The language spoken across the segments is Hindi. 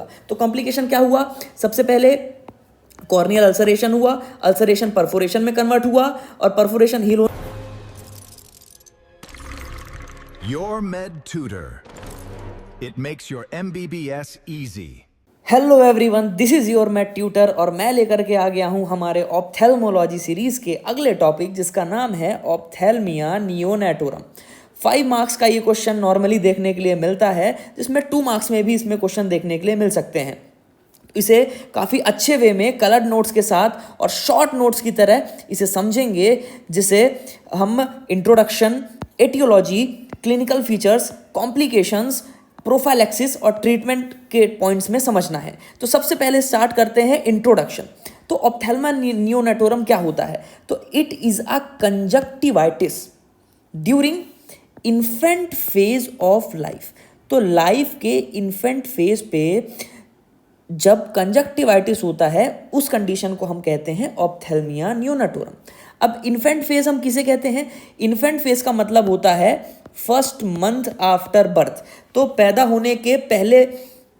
होगा। तो कॉम्प्लिकेशन क्या हुआ, सबसे पहले कॉर्नियल अल्सरेशन हुआ, अल्सरेशन परफोरेशन में कन्वर्ट हुआ और परफोरेशन हील हो। Your Med Tutor. It makes your MBBS easy. Hello everyone, this is your math tutor और मैं लेकर के आ गया हूं हमारे ऑप्थेल्मोलॉजी सीरीज के अगले टॉपिक जिसका नाम है ऑप्थेल्मिया नियोनेटोरम। 5 मार्क्स का ये क्वेश्चन नॉर्मली देखने के लिए मिलता है, जिसमें 2 मार्क्स में भी इसमें क्वेश्चन देखने के लिए मिल सकते हैं। इसे काफ़ी अच्छे वे में कलर्ड नोट्स के साथ और शॉर्ट नोट्स की तरह इसे समझेंगे, जिसे हम introduction, etiology, clinical features, complications, prophylaxis और ट्रीटमेंट के पॉइंट्स में समझना है। तो सबसे पहले स्टार्ट करते हैं इंट्रोडक्शन। तो ऑप्थेल्मा नियोनेटोरम क्या होता है? तो it is a conjunctivitis during infant phase of life. तो लाइफ के इन्फेंट फेज पे जब कंजक्टिवाइटिस होता है उस कंडीशन को हम कहते हैं ऑप्थेल्मिया नियोनेटोरम। अब इन्फेंट फेज हम किसे कहते हैं? इन्फेंट फेज का मतलब होता है फर्स्ट मंथ आफ्टर बर्थ। तो पैदा होने के पहले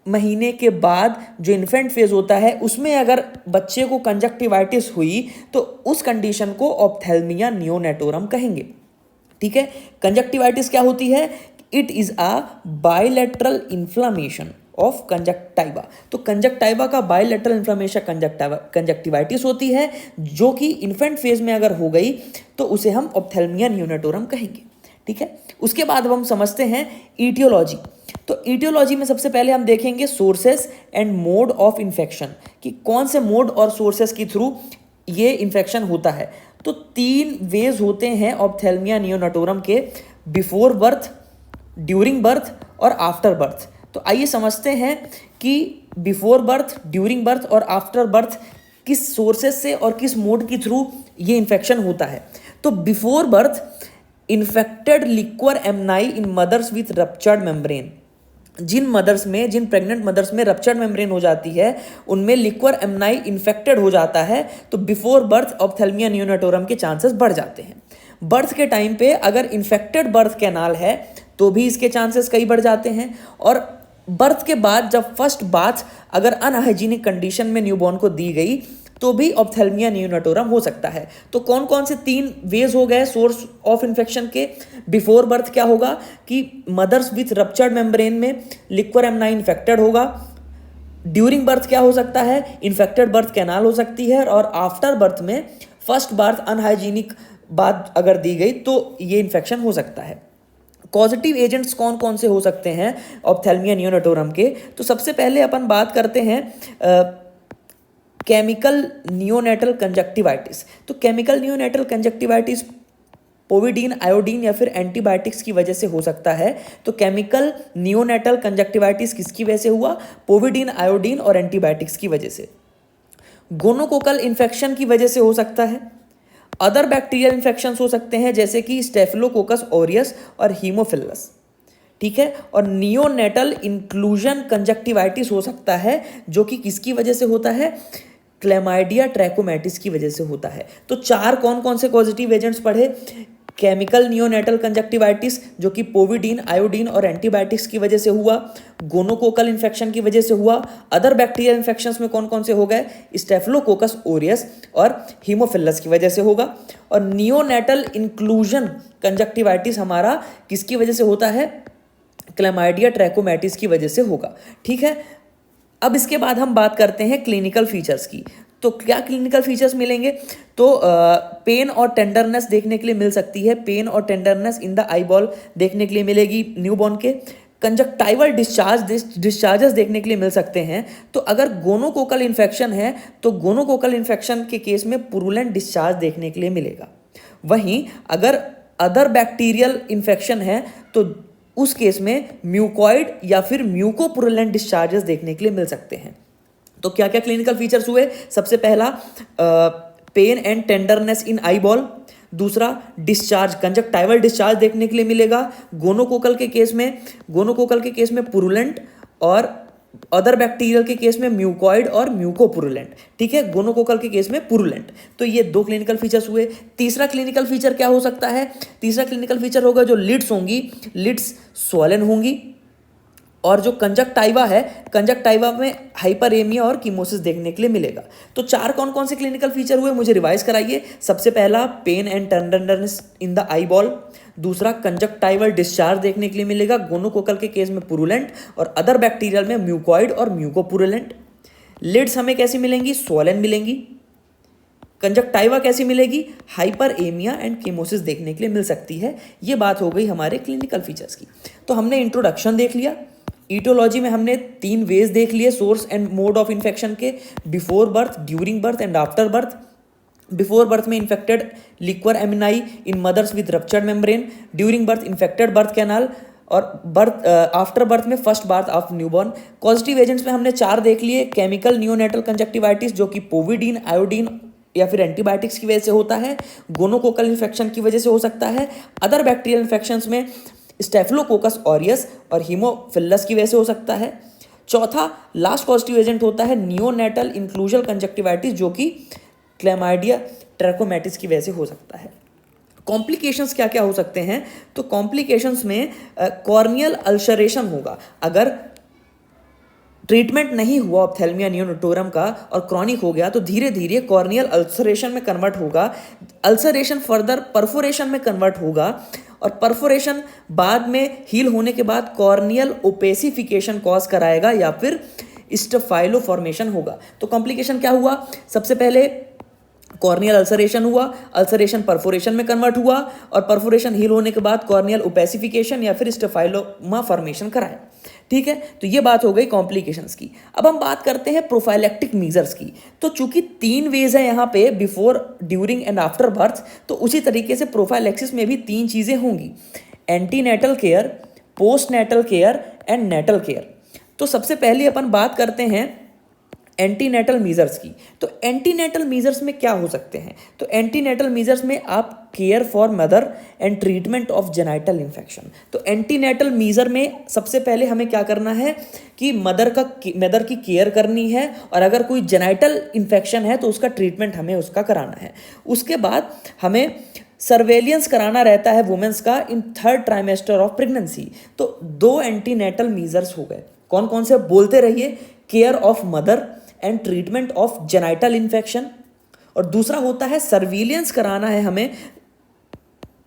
महीने के बाद जो इन्फेंट फेज होता है उसमें अगर बच्चे को कंजक्टिवाइटिस हुई तो उस कंडीशन को ऑप्थेल्मिया नियोनेटोरम कहेंगे। ठीक है, कंजक्टिवाइटिस क्या होती है? It is a bilateral inflammation of conjunctiva. तो कंजक्टाइवा का बायलैटरल इन्फ्लामेशन कंजक्टिवाइटिस होती है, जो कि इन्फेंट फेज में अगर हो गई तो उसे हम ऑप्थेल्मिया नियोनेटोरम कहेंगे। ठीक है, उसके बाद अब हम समझते हैं ईटियोलॉजी। तो ईटियोलॉजी में सबसे पहले हम देखेंगे sources and mode of infection, कि कौन से मोड और सोर्सेस के थ्रू ये इन्फेक्शन होता है। तो 3 वेज होते हैं ऑप्थेल्मिया नियोनेटोरम के, बिफोर बर्थ, ड्यूरिंग बर्थ और आफ्टर बर्थ। तो आइए समझते हैं कि बिफोर बर्थ, ड्यूरिंग बर्थ और आफ्टर बर्थ किस सोर्सेस से और किस मोड के थ्रू ये इन्फेक्शन होता है। तो before birth, infected liquor amnii in mothers with ruptured membrane. जिन मदर्स में, जिन प्रेग्नेंट मदर्स में रप्चर्ड मेम्ब्रेन हो जाती है उनमें लिक्वर एमनाई इन्फेक्टेड हो जाता है, तो बिफोर बर्थ ऑप्थेल्मिया नियोनेटोरम के चांसेस बढ़ जाते हैं। बर्थ के टाइम पे अगर इन्फेक्टेड बर्थ कैनाल है तो भी इसके चांसेस कई बढ़ जाते हैं। और बर्थ के बाद जब फर्स्ट बाथ अगर अनहाइजीनिक कंडीशन में न्यूबॉर्न को दी गई तो भी ऑप्थेल्मिया नियोनेटोरम हो सकता है। तो कौन कौन से 3 वेज हो गए सोर्स ऑफ इन्फेक्शन के? बिफोर बर्थ क्या होगा कि मदर्स विथ रप्चर्ड मेम्ब्रेन में लिक्वर एमनाई इन्फेक्टेड होगा। ड्यूरिंग बर्थ क्या हो सकता है? इन्फेक्टेड बर्थ कैनाल हो सकती है। और आफ्टर बर्थ में फर्स्ट बाथ अनहाइजीनिक बात अगर दी गई तो ये इन्फेक्शन हो सकता है। पॉजिटिव एजेंट्स कौन कौन से हो सकते हैं ऑप्थेल्मिया नियोनेटोरम के? तो सबसे पहले अपन बात करते हैं केमिकल नियोनेटल कंजक्टिवाइटिस। तो chemical neonatal conjunctivitis povidone, iodine या फिर एंटीबायोटिक्स की वजह से हो सकता है। तो केमिकल नियोनेटल कंजक्टिवाइटिस किसकी वजह से हुआ? पोविडीन, आयोडीन और एंटीबायोटिक्स की वजह से। गोनोकोकल इन्फेक्शन की वजह से हो सकता है। अदर बैक्टीरियल इन्फेक्शंस हो सकते हैं जैसे कि स्टेफिलोकोकस ऑरियस और हीमोफिलस। ठीक है, और नियोनेटल इंक्लूजन कंजक्टिवाइटिस हो सकता है, जो कि किसकी वजह से होता है? क्लैमाइडिया ट्रैकोमैटिस की वजह से होता है। तो 4 कौन कौन से पॉजिटिव एजेंट्स पढ़े? केमिकल नियोनेटल कंजक्टिवाइटिस जो कि पोविडीन, आयोडीन और एंटीबायोटिक्स की वजह से हुआ। गोनोकोकल इन्फेक्शन की वजह से हुआ। अदर बैक्टीरियल इन्फेक्शंस में कौन कौन से हो गए? स्टेफिलोकोकस ओरियस और हीमोफिलस की वजह से होगा। और नियोनेटल इंक्लूजन कंजक्टिवाइटिस हमारा किसकी वजह से होता है? क्लैमाइडिया ट्रैकोमैटिस की वजह से होगा। ठीक है, अब इसके बाद हम बात करते हैं क्लिनिकल फीचर्स की। तो क्या क्लिनिकल फीचर्स मिलेंगे? तो पेन और टेंडरनेस देखने के लिए मिल सकती है। पेन और tenderness in the eye ball देखने के लिए मिलेगी न्यूबॉर्न के। कंजक्टाइवल डिस्चार्जेस देखने के लिए मिल सकते हैं। तो अगर गोनोकोकल इन्फेक्शन है तो गोनोकोकल इन्फेक्शन के केस में पुरुलेंट डिस्चार्ज देखने के लिए मिलेगा। वहीं अगर अदर बैक्टीरियल इन्फेक्शन है तो उस केस में म्यूकॉइड या फिर म्यूकोपुरुलेंट डिस्चार्जेस देखने के लिए मिल सकते हैं। तो क्या क्या क्लिनिकल फीचर्स हुए? सबसे पहला pain and tenderness in eye ball. दूसरा डिस्चार्ज, कंजक्टाइवल डिस्चार्ज देखने के लिए मिलेगा। गोनोकोकल के केस में पुरुलेंट और अदर बैक्टीरियल के केस में म्यूकॉइड और म्यूकोपुरुलेंट। ठीक है, गोनोकोकल के केस में पुरुलेंट। तो ये 2 क्लिनिकल फीचर्स हुए। तीसरा क्लिनिकल फीचर क्या हो सकता है? तीसरा क्लिनिकल फीचर होगा जो लिड्स होंगी, लिड्स स्वॉलन होंगी और जो कंजक्टाइवा है, कंजक्टाइवा में हाइपरेमिया और कीमोसिस देखने के लिए मिलेगा। तो 4 कौन कौन से क्लिनिकल फीचर हुए, मुझे रिवाइज कराइए। सबसे पहला pain and tenderness in the eye ball, दूसरा कंजक्टाइवल डिस्चार्ज देखने के लिए मिलेगा, गोनोकोकल के केस में पुरुलेंट और अदर बैक्टीरियल में म्यूकॉइड और म्यूकोपुरुलेंट। लिड्स हमें कैसी मिलेंगी, स्वोलन मिलेंगी। कंजक्टाइवा कैसी मिलेगी, हाइपरएमिया एंड कीमोसिस देखने के लिए मिल सकती है। ये बात हो गई हमारे क्लिनिकल फीचर्स की। तो हमने इंट्रोडक्शन देख लिया। ईटोलॉजी में हमने 3 वेज देख लिए source and mode of infection के, before birth, during birth and after birth. Before birth में infected liquor amnii in mothers with ruptured membrane, during birth infected birth canal और बर्थ आफ्टर बर्थ में first birth of newborn. Positive agents में हमने 4 देख लिए। केमिकल नियोनेटल कंजक्टिवाइटिस जो कि पोविडीन, आयोडीन या फिर एंटीबायोटिक्स की वजह से होता है, गोनोकोकल इन्फेक्शन की वजह से हो सकता है। अदर बैक्टीरियल इन्फेक्शंस में स्टेफिलोकोकस ऑरियस और हीमोफिलस की वजह से हो सकता है। चौथा लास्ट पॉजिटिव एजेंट होता है नियोनेटल इंक्लूजल कंजक्टिवाइटिस जो कि क्लैमाइडिया ट्रैकोमैटिस की वजह से हो सकता है। कॉम्प्लिकेशंस क्या क्या हो सकते हैं, तो कॉम्प्लिकेशंस में कॉर्नियल अल्सरेशन होगा। अगर ट्रीटमेंट नहीं हुआ ऑप्थेल्मिया नियोनेटोरम का और क्रॉनिक हो गया तो धीरे धीरे कॉर्नियल अल्सरेशन में कन्वर्ट होगा। अल्सरेशन फर्दर परफोरेशन में कन्वर्ट होगा और परफोरेशन बाद में हील होने के बाद कॉर्नियल ओपेसिफिकेशन कॉज कराएगा या फिर स्टेफाइलो फॉर्मेशन होगा। तो कॉम्प्लिकेशन क्या हुआ, सबसे पहले कॉर्नियल अल्सरेशन हुआ, अल्सरेशन परफोरेशन में कन्वर्ट हुआ और परफोरेशन हील होने के बाद कॉर्नियल ओपेसिफिकेशन या फिर स्टेफाइलोमा फॉर्मेशन कराया। ठीक है, तो ये बात हो गई कॉम्प्लिकेशंस की। अब हम बात करते हैं प्रोफाइलैक्टिक मीजर्स की। तो चूंकि 3 वेज है यहाँ पे, before, during and after birth, तो उसी तरीके से प्रोफाइलैक्सिस में भी 3 चीजें होंगी, antenatal care, post natal care and natal care. तो सबसे पहले अपन बात करते हैं एंटीनेटल मीजर्स की। तो एंटीनेटल मीजर्स में क्या हो सकते हैं, तो एंटीनेटल मीजर्स में आप care for mother and treatment of genital infection. तो एंटीनेटल मीजर में सबसे पहले हमें क्या करना है कि मदर की केयर करनी है और अगर कोई जेनाइटल इन्फेक्शन है तो उसका ट्रीटमेंट हमें उसका कराना है। उसके बाद हमें सर्वेलियंस कराना रहता है वुमेन्स का इन 3rd ट्राइमेस्टर ऑफ प्रेगनेंसी। तो 2 एंटीनेटल मीजर्स हो गए, कौन कौन से बोलते रहिए, care of mother and treatment of genital infection, और दूसरा होता है सर्विलियंस कराना है हमें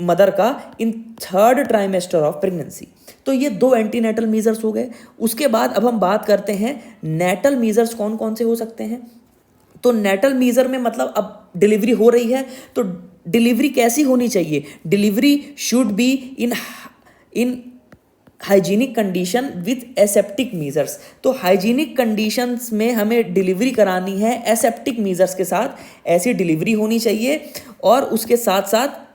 मदर का इन 3rd ट्राइमेस्टर ऑफ प्रेगनेंसी। तो ये 2 एंटीनेटल मीजर्स हो गए। उसके बाद अब हम बात करते हैं नेटल मीजर्स कौन कौन से हो सकते हैं। तो नेटल मीजर में मतलब अब डिलीवरी हो रही है तो डिलीवरी कैसी होनी चाहिए, delivery should be in hygienic condition with aseptic measures. तो हाइजीनिक कंडीशंस में हमें डिलीवरी करानी है एसेप्टिक मीजर्स के साथ, ऐसी डिलीवरी होनी चाहिए। और उसके साथ साथ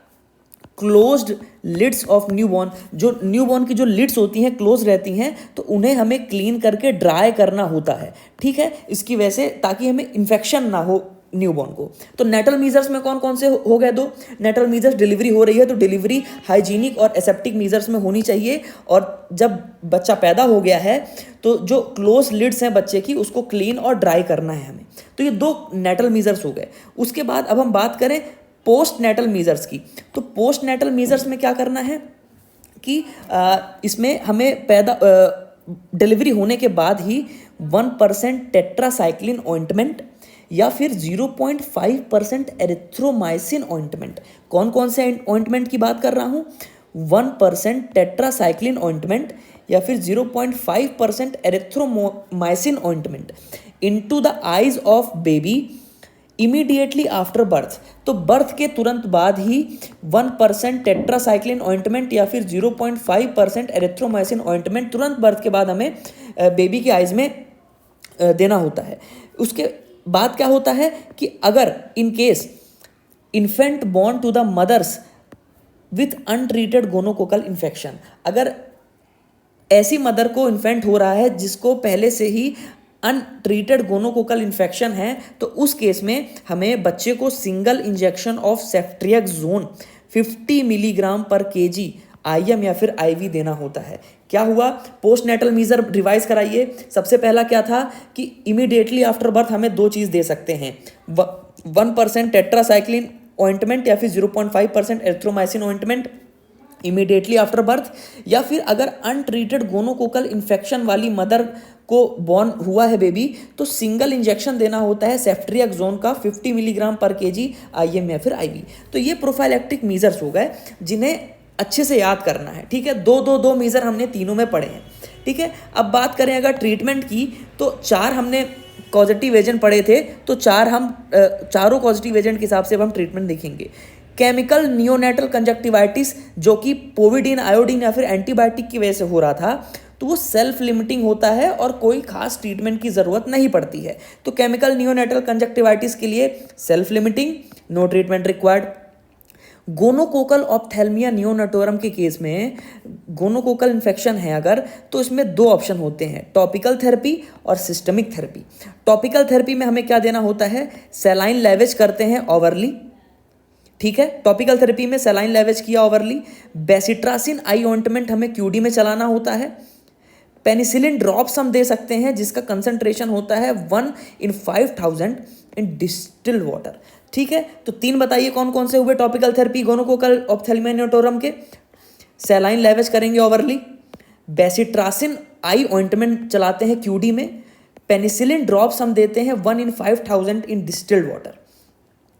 क्लोज्ड लिड्स ऑफ न्यूबॉर्न, जो न्यूबॉर्न की जो लिड्स होती हैं क्लोज रहती हैं तो उन्हें हमें क्लीन करके ड्राई करना होता है। ठीक है, इसकी वजह से ताकि हमें इन्फेक्शन ना हो न्यूबॉर्न को। तो नेटल मीजर्स में कौन कौन से हो गए 2 नेटल मीजर्स, डिलीवरी हो रही है तो डिलीवरी हाइजीनिक और एसेप्टिक मीजर्स में होनी चाहिए। और जब बच्चा पैदा हो गया है तो जो क्लोज लिड्स हैं बच्चे की उसको क्लीन और ड्राई करना है हमें। तो ये 2 नेटल मीजर्स हो गए। उसके बाद अब हम बात करें पोस्ट नेटल मीजर्स की। तो पोस्ट नेटल मीजर्स में क्या करना है कि इसमें हमें डिलीवरी होने के बाद ही 1% टेट्रासाइक्लिन ऑइंटमेंट या फिर 0.5% एरिथ्रोमाइसिन ऑइंटमेंट। कौन कौन से ऑइंटमेंट की बात कर रहा हूँ, 1% टेट्रासाइक्लिन ऑइंटमेंट या फिर 0.5% erythromycin ointment into the eyes of baby immediately after birth. तो बर्थ के तुरंत बाद ही 1% टेट्रासाइक्लिन ऑइंटमेंट या फिर 0.5% एरिथ्रोमाइसिन ऑइंटमेंट तुरंत बर्थ के बाद हमें बेबी के आइज में देना होता है। उसके बाद क्या होता है कि अगर in case infant born to the mothers with untreated gonococcal infection, अगर ऐसी मदर को इन्फेंट हो रहा है जिसको पहले से ही अनट्रीटेड गोनोकोकल इन्फेक्शन है तो उस केस में हमें बच्चे को single injection of ceftriaxone 50 milligram पर केजी आईएम या फिर आईवी देना होता है। क्या हुआ, पोस्ट नेटल मीजर रिवाइज कराइए। सबसे पहला क्या था कि इमीडिएटली आफ्टर बर्थ हमें 2 चीज़ दे सकते हैं, 1% टेट्रासाइक्लिन ऑइंटमेंट या फिर 0.5% erythromycin ointment immediately after birth, या फिर अगर अनट्रीटेड गोनोकोकल इन्फेक्शन वाली मदर को बॉर्न हुआ है बेबी, तो सिंगल इंजेक्शन देना होता है सेफ्ट्रियाक्सोन का 50 मिलीग्राम पर केजी IM या फिर IV। तो ये प्रोफाइलैक्टिक मीजर्स हो गए जिन्हें अच्छे से याद करना है, ठीक है। दो मीजर हमने तीनों में पढ़े हैं, ठीक है। अब बात करें अगर ट्रीटमेंट की, तो 4 हमने कॉजेटिव एजेंट पढ़े थे, तो चारों कॉजेटिव एजेंट के हिसाब से अब हम ट्रीटमेंट देखेंगे। केमिकल नियोनेटल कंजक्टिवाइटिस जो कि पोविडीन, आयोडीन या फिर एंटीबायोटिक की वजह से हो रहा था, तो वो सेल्फ लिमिटिंग होता है और कोई खास ट्रीटमेंट की ज़रूरत नहीं पड़ती है। तो केमिकल नियोनेटल कंजक्टिवाइटिस के लिए self limiting, no treatment required. Gonococcal ophthalmia neonatorum के केस में गोनोकोकल इन्फेक्शन है अगर, तो इसमें 2 ऑप्शन होते हैं, टॉपिकल थेरेपी और सिस्टमिक थेरेपी। टॉपिकल थेरेपी में हमें क्या देना होता है, सैलाइन लेवेज करते हैं ओवरली, ठीक है। टॉपिकल थेरेपी में सैलाइन लेवेज किया ओवरली। बेसिट्रासिन आई ऑइंटमेंट हमें QD में चलाना होता है। पेनिसिलिन ड्रॉप्स हम दे सकते हैं जिसका कंसंट्रेशन होता है 1/5000 इन डिस्टिल्ड वाटर, ठीक है। तो 3 बताइए कौन कौन से हुए topical therapy gonococcal ophthalmia neonatorum के। सैलाइन लेवेज करेंगे ओवरली, बेसिट्रासिन आई ऑइंटमेंट चलाते हैं QD में, पेनिसिलिन ड्रॉप्स हम देते हैं 1/5000 इन डिस्टिल्ड वाटर।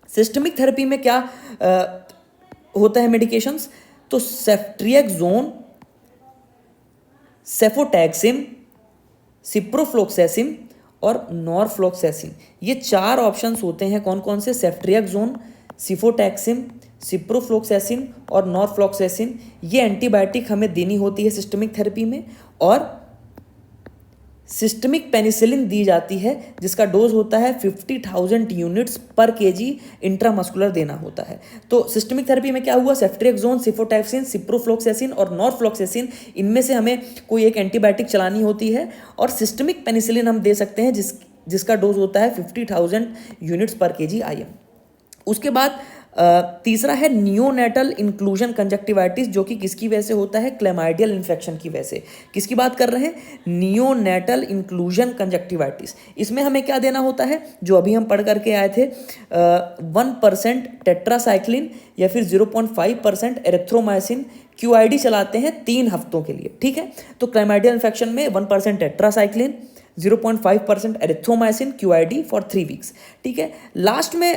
सिस्टमिक थेरेपी में क्या होता है मेडिकेशंस, तो सेफ्ट्रियाक्सोन, सेफोटैक्सिम, सिप्रोफ्लोक्सेसिन और नॉरफ्लोक्सेसिन, ये 4 ऑप्शंस होते हैं। कौन कौन से, सेफ्ट्रियाक्सोन, सिफोटैक्सिम, सिप्रोफ्लोक्सेसिन और नॉरफ्लोक्सेसिन। ये एंटीबायोटिक हमें देनी होती है सिस्टमिक थेरेपी में, और सिस्टमिक पेनिसिलिन दी जाती है जिसका डोज होता है 50,000 यूनिट्स पर केजी इंट्रामस्कुलर देना होता है। तो सिस्टमिक थेरेपी में क्या हुआ, सेफ्ट्रियाक्सोन, सिफोटैक्सिन, सिप्रोफ्लोक्सेसिन और नॉरफ्लोक्सेसिन, इनमें से हमें कोई एक एंटीबायोटिक चलानी होती है, और सिस्टमिक पेनिसिलिन हम दे सकते हैं जिसका डोज होता है 50,000 यूनिट्स पर केजी IM। उसके बाद तीसरा है नियोनेटल इंक्लूजन कंजक्टिवाइटिस, जो कि किसकी वजह से होता है, क्लेमाइडियल इन्फेक्शन की वजह से। किसकी बात कर रहे हैं, नियोनेटल इंक्लूजन कंजक्टिवाइटिस। इसमें हमें क्या देना होता है, जो अभी हम पढ़ करके आए थे, 1% टेट्रासाइक्लिन या फिर 0.5% एरिथ्रोमाइसिन QID चलाते हैं 3 हफ्तों के लिए, ठीक है। तो क्लेमाइडियल इन्फेक्शन में 1% tetracycline, 0.5% erythromycin QID for 3 weeks, ठीक है। लास्ट में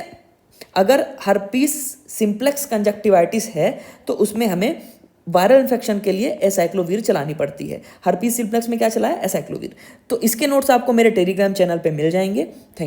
अगर हर्पीस सिंप्लेक्स कंजक्टिवाइटिस है तो उसमें हमें वायरल इन्फेक्शन के लिए एसाइक्लोवीर चलानी पड़ती है। हर्पीस सिंप्लेक्स में क्या चला है, एसाइक्लोवीर। तो इसके नोट्स आपको मेरे टेलीग्राम चैनल पे मिल जाएंगे। थैंक